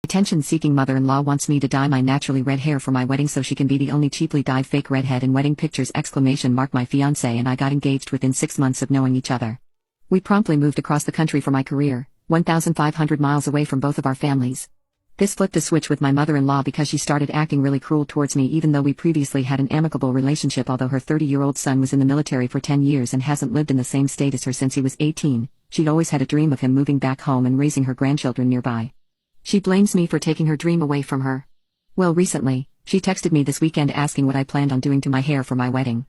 Attention-seeking mother-in-law wants me to dye my naturally red hair for my wedding so she can be the only cheaply dyed fake redhead in wedding pictures! My fiancé and I got engaged within 6 months of knowing each other. We promptly moved across the country for my career, 1,500 miles away from both of our families. This flipped a switch with my mother-in-law because she started acting really cruel towards me even though we previously had an amicable relationship. Although her 30-year-old son was in the military for 10 years and hasn't lived in the same state as her since he was 18, she'd always had a dream of him moving back home and raising her grandchildren nearby. She blames me for taking her dream away from her. Well, recently, she texted me this weekend asking what I planned on doing to my hair for my wedding.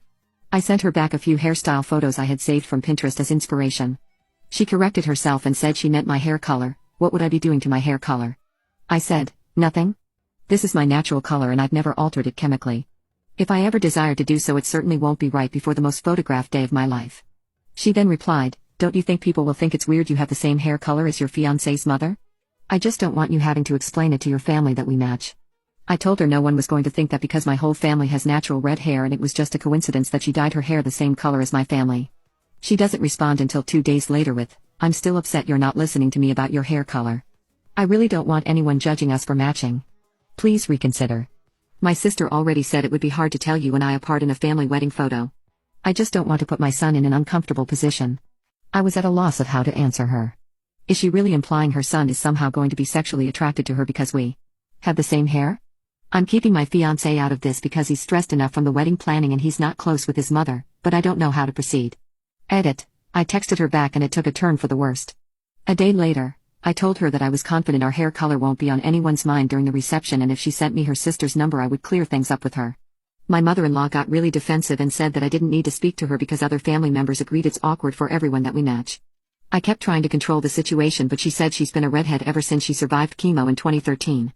I sent her back a few hairstyle photos I had saved from Pinterest as inspiration. She corrected herself and said she meant my hair color. What would I be doing to my hair color? I said, nothing. This is my natural color and I've never altered it chemically. If I ever desire to do so, it certainly won't be right before the most photographed day of my life. She then replied, don't you think people will think it's weird you have the same hair color as your fiancé's mother? I just don't want you having to explain it to your family that we match. I told her no one was going to think that because my whole family has natural red hair and it was just a coincidence that she dyed her hair the same color as my family. She doesn't respond until 2 days later with, I'm still upset you're not listening to me about your hair color. I really don't want anyone judging us for matching. Please reconsider. My sister already said it would be hard to tell you and I apart in a family wedding photo. I just don't want to put my son in an uncomfortable position. I was at a loss of how to answer her. Is she really implying her son is somehow going to be sexually attracted to her because we have the same hair? I'm keeping my fiancé out of this because he's stressed enough from the wedding planning and he's not close with his mother, but I don't know how to proceed. Edit. I texted her back and it took a turn for the worst. A day later, I told her that I was confident our hair color won't be on anyone's mind during the reception and if she sent me her sister's number I would clear things up with her. My mother-in-law got really defensive and said that I didn't need to speak to her because other family members agreed it's awkward for everyone that we match. I kept trying to control the situation but she said she's been a redhead ever since she survived chemo in 2013.